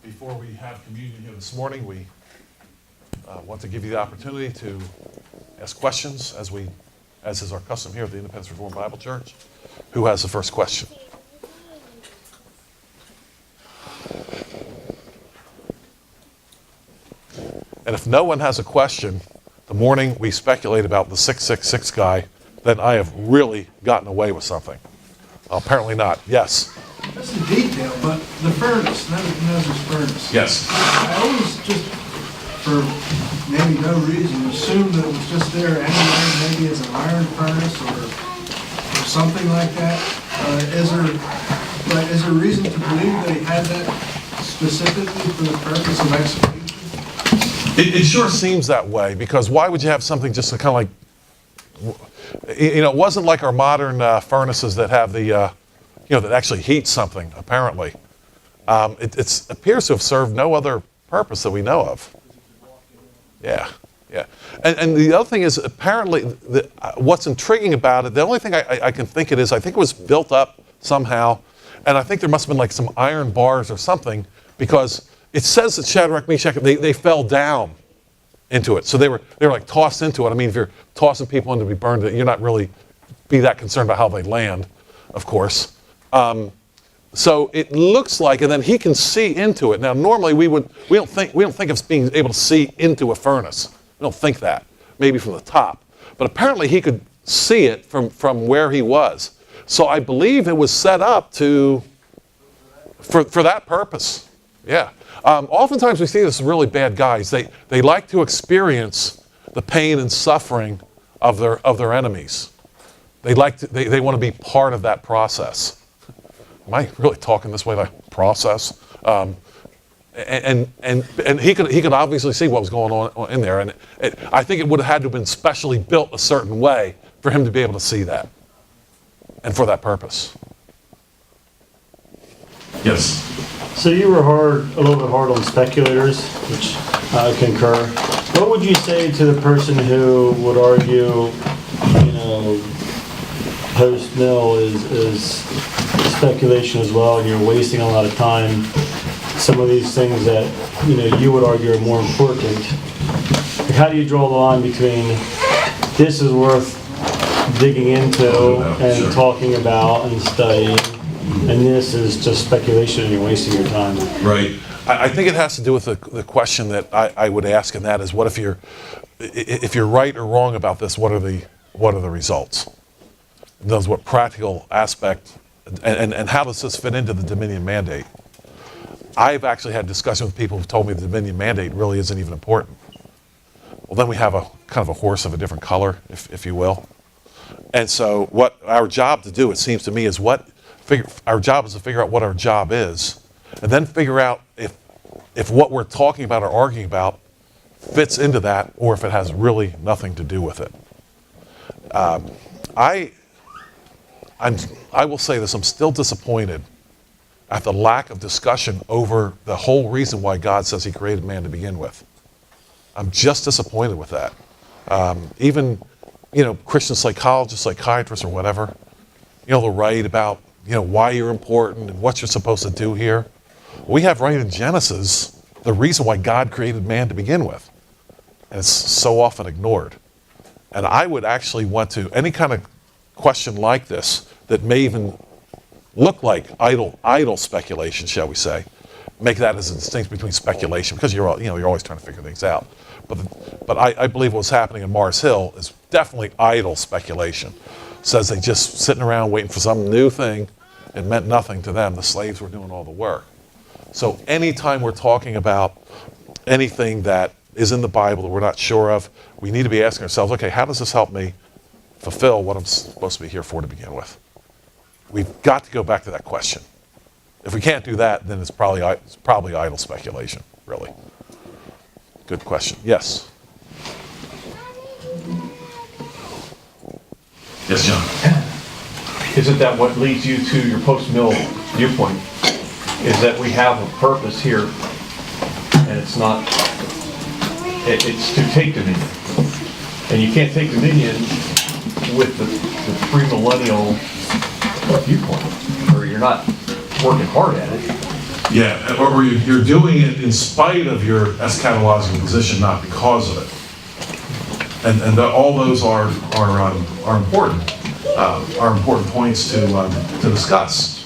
Before we have communion here this morning, we want to give you the opportunity to ask questions, as is our custom here at the Independence Reformed Bible Church. Who has the first question? And if no one has a question, the morning we speculate about the 666 guy, then I have really gotten away with something. Apparently not. Yes. That's a detail, but the furnace, Nebuchadnezzar's furnace. Yes. I always just, for maybe no reason, assumed that it was just there anyway, maybe as an iron furnace or something like that. Is there reason to believe that he had that specifically for the purpose of execution? It sure seems that way, because why would you have something just to kind of like, it wasn't like our modern furnaces that have the, that actually heat something, apparently. It appears to have served no other purpose that we know of. Yeah. And the other thing is, apparently, what's intriguing about it, the only thing I can think it is, I think it was built up somehow, and I think there must have been like some iron bars or something, because it says that Shadrach, Meshach, they fell down into it. So they were like tossed into it. I mean, if you're tossing people in to be burned, you're not really be that concerned about how they land, of course. So it looks like, and then he can see into it. Now, normally we don't think of being able to see into a furnace. We don't think that, maybe from the top. But apparently he could see it from where he was. So I believe it was set up for that purpose. Yeah. Oftentimes we see this with really bad guys. They like to experience the pain and suffering of their enemies. They want to be part of that process. Am I really talking this way, like process? And he could obviously see what was going on in there, and I think it would have had to have been specially built a certain way for him to be able to see that, and for that purpose. Yes. So you were a little bit hard on speculators, which I concur. What would you say to the person who would argue, post-mill is speculation as well, and you're wasting a lot of time? Some of these things that you would argue are more important. How do you draw the line between this is worth digging into and talking about and studying, and this is just speculation and you're wasting your time? Right. I think it has to do with the question that I would ask, and that is, what if you're right or wrong about this? What are the results? Those what practical aspect, and how does this fit into the Dominion mandate? I've actually had discussions with people who've told me the Dominion mandate really isn't even important. Well, then we have a kind of a horse of a different color, if you will. And so what our job to do, it seems to me, is our job is to figure out what our job is, and then figure out if what we're talking about or arguing about fits into that, or if it has really nothing to do with it. I will say this, I'm still disappointed at the lack of discussion over the whole reason why God says he created man to begin with. I'm just disappointed with that. Even, Christian psychologists, psychiatrists, or whatever, they'll write about, why you're important and what you're supposed to do here. We have right in Genesis the reason why God created man to begin with. And it's so often ignored. And I would actually want to, any kind of question like this that may even look like idle speculation, shall we say, make that as a distinction between speculation, because you're always trying to figure things out. But I believe what's happening in Mars Hill is definitely idle speculation. Says they just sitting around waiting for some new thing. It meant nothing to them. The slaves were doing all the work. So anytime we're talking about anything that is in the Bible that we're not sure of, we need to be asking ourselves, okay, how does this help me fulfill what I'm supposed to be here for to begin with? We've got to go back to that question. If we can't do that, then it's probably idle speculation, really. Good question. Yes? Yes, John? Isn't that what leads you to your post-mill viewpoint? Is that we have a purpose here, and it's to take dominion. And you can't take dominion with the premillennial viewpoint, or you're not working hard at it. Yeah, or you're doing it in spite of your eschatological position, not because of it. And all those are important. Are important points to discuss.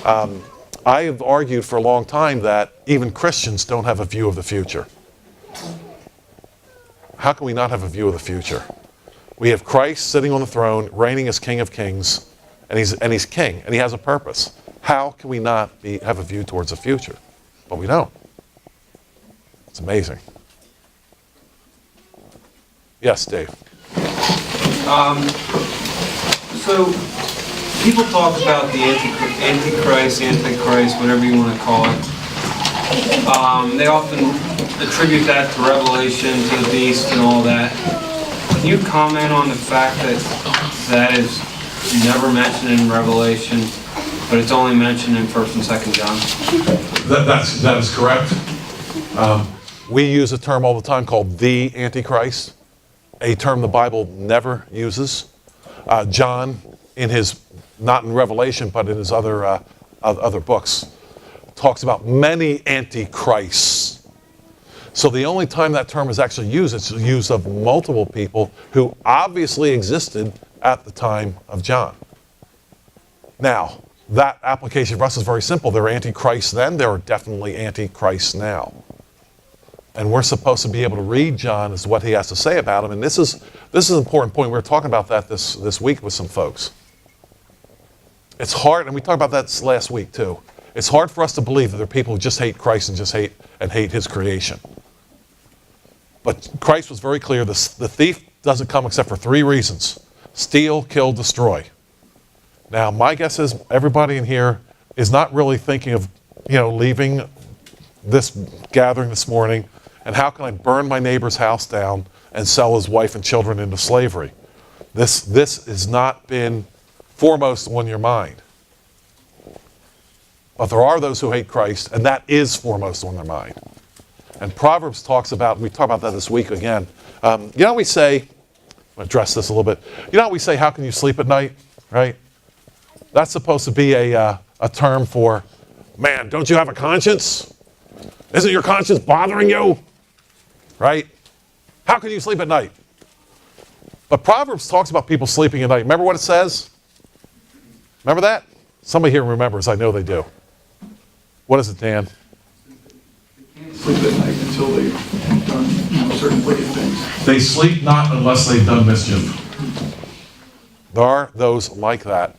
I have argued for a long time that even Christians don't have a view of the future. How can we not have a view of the future? We have Christ sitting on the throne, reigning as King of Kings, and he's king, and he has a purpose. How can we not have a view towards the future? But we don't. It's amazing. Yes, Dave. So, people talk about the Antichrist, whatever you want to call it. They often attribute that to Revelation, to the beast and all that. Can you comment on the fact that that is never mentioned in Revelation, but it's only mentioned in 1st and 2nd John? That is correct. We use a term all the time called the Antichrist, a term the Bible never uses. John, in his, not in Revelation, but in his other books, talks about many antichrists. So the only time that term is actually used, it's used of multiple people who obviously existed at the time of John. Now, that application for us is very simple. There were antichrists then, there are definitely antichrists now. And we're supposed to be able to read John as what he has to say about him. And this is an important point. We were talking about that this week with some folks. It's hard, and we talked about that last week too. It's hard for us to believe that there are people who just hate Christ and just hate his creation. But Christ was very clear. The thief doesn't come except for 3 reasons: steal, kill, destroy. Now, my guess is everybody in here is not really thinking of, leaving this gathering this morning and how can I burn my neighbor's house down and sell his wife and children into slavery. This has not been foremost on your mind. But there are those who hate Christ, and that is foremost on their mind. And Proverbs talks about, we talked about that this week again. We say, I'm going to address this a little bit. We say, how can you sleep at night, right? That's supposed to be a term for, man, don't you have a conscience? Isn't your conscience bothering you? Right? How can you sleep at night? But Proverbs talks about people sleeping at night. Remember what it says? Remember that? Somebody here remembers. I know they do. What is it, Dan? They can't sleep at night until they've done certain wicked things. They sleep not unless they've done mischief. There are those like that.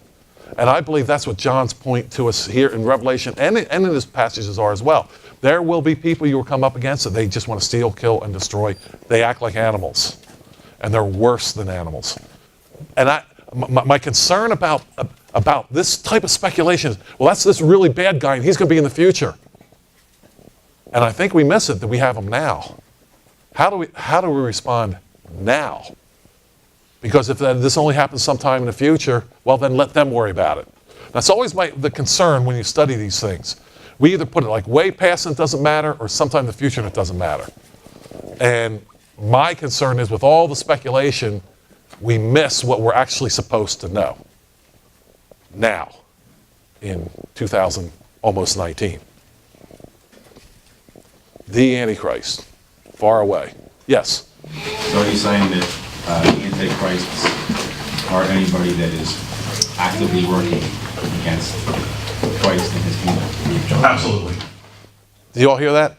And I believe that's what John's point to us here in Revelation and in his passages are as well. There will be people you will come up against that they just want to steal, kill, and destroy. They act like animals. And they're worse than animals. And my concern about this type of speculation is, well, that's this really bad guy and he's going to be in the future. And I think we miss it that we have him now. How do we respond now? Because if this only happens sometime in the future, well, then let them worry about it. That's always the concern when you study these things. We either put it like way past and it doesn't matter, or sometime in the future and it doesn't matter. And my concern is with all the speculation, we miss what we're actually supposed to know now in 2000, almost 19. The Antichrist, far away. Yes? So are you saying that the Antichrists are anybody that is actively working against Christ and his kingdom? Absolutely. Do you all hear that?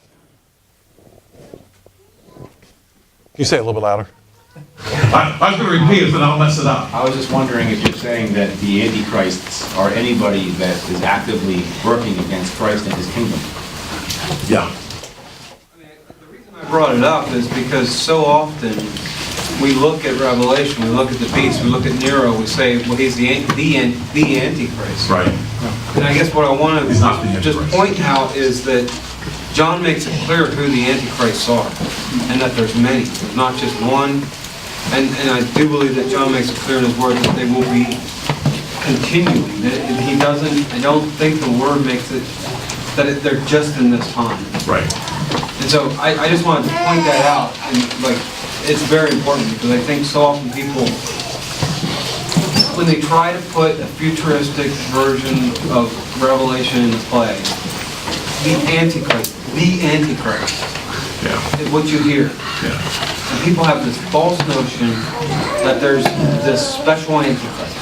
Can you say it a little bit louder? I was going to repeat it, but I'll mess it up. I was just wondering if you're saying that the Antichrists are anybody that is actively working against Christ and his kingdom. Yeah. The reason I brought it up is because so often we look at Revelation, we look at the beast, we look at Nero, we say, well, he's the Antichrist. Right. And I guess what I want He's not the to just Antichrist. point out is that John makes it clear who the Antichrists are, and that there's many, there's not just one. And I do believe that John makes it clear in his word that they will be continuing. He doesn't, I don't think the word makes it, that they're just in this time. Right. And so I just wanted to point that out, and it's very important because I think so often people, when they try to put a futuristic version of Revelation into play, the Antichrist, Yeah. is what you hear. Yeah. And people have this false notion that there's this special Antichrist.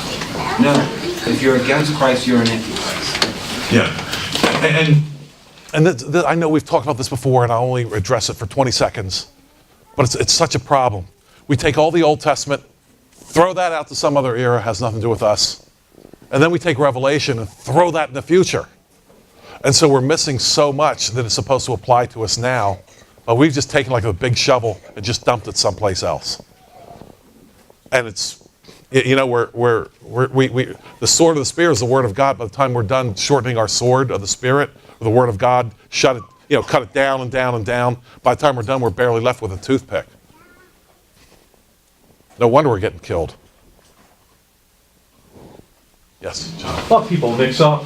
No, if you're against Christ, you're an Antichrist. Yeah. And I know we've talked about this before, and I'll only address it for 20 seconds, but it's such a problem. We take all the Old Testament, throw that out to some other era, has nothing to do with us, and then we take Revelation and throw that in the future. And so we're missing so much that is supposed to apply to us now, but we've just taken like a big shovel and just dumped it someplace else. And it's, you know, the sword of the Spirit is the Word of God. By the time we're done shortening our sword of the Spirit, the Word of God, cut it down and down and down. By the time we're done, we're barely left with a toothpick. No wonder we're getting killed. Yes, John. A lot of people mix up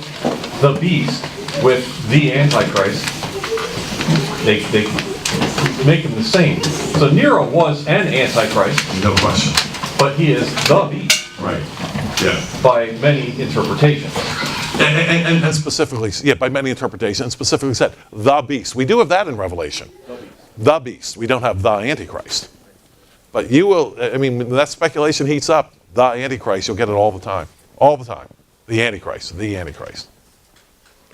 the beast with the Antichrist. They make them the same. So Nero was an Antichrist, No question. but he is the beast Right. Yeah. by many interpretations. And specifically, yeah, by many interpretations, and specifically said, the beast. We do have that in Revelation. The beast. We don't have the Antichrist. But you will, I mean, when that speculation heats up, the Antichrist, you'll get it all the time. All the time. The Antichrist. The Antichrist.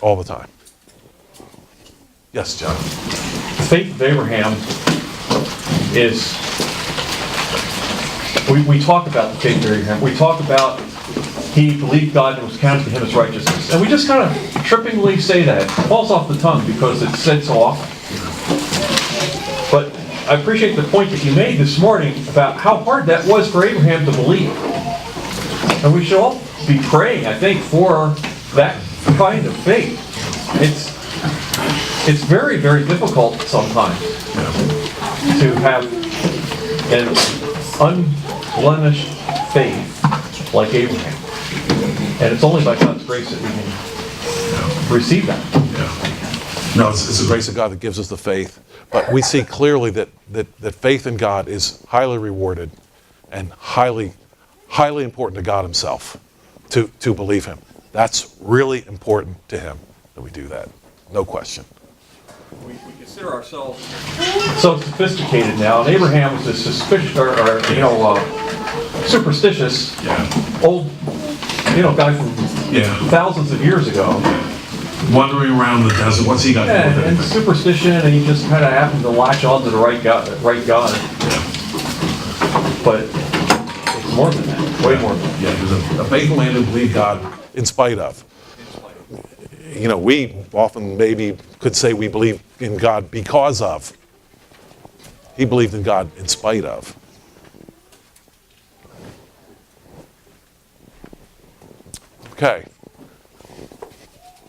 All the time. Yes, John. Faith of Abraham is, we talk about the faith of Abraham. We talk about he believed God and was counted to him as righteousness. And we just kind of trippingly say that. It falls off the tongue because it's said so often. But I appreciate the point that you made this morning about how hard that was for Abraham to believe. And we should all be praying, I think, for that kind of faith. It's very, very difficult sometimes to have an unblemished faith like Abraham. And it's only by God's grace that we can receive that. Yeah. No, it's the grace of God that gives us the faith. But we see clearly that faith in God is highly rewarded and highly important to God himself to believe him. That's really important to him that we do that. No question. We consider ourselves so sophisticated now, and Abraham was a superstitious old guy from thousands of years ago. Wandering around the desert, what's he got to do with it? And superstition, and he just kind of happened to latch on to the right God. But it's more than that, way more than that. Yeah, he was a faithful man who believed God in spite of. You know, we often maybe could say we believe in God because of. He believed in God in spite of. Okay.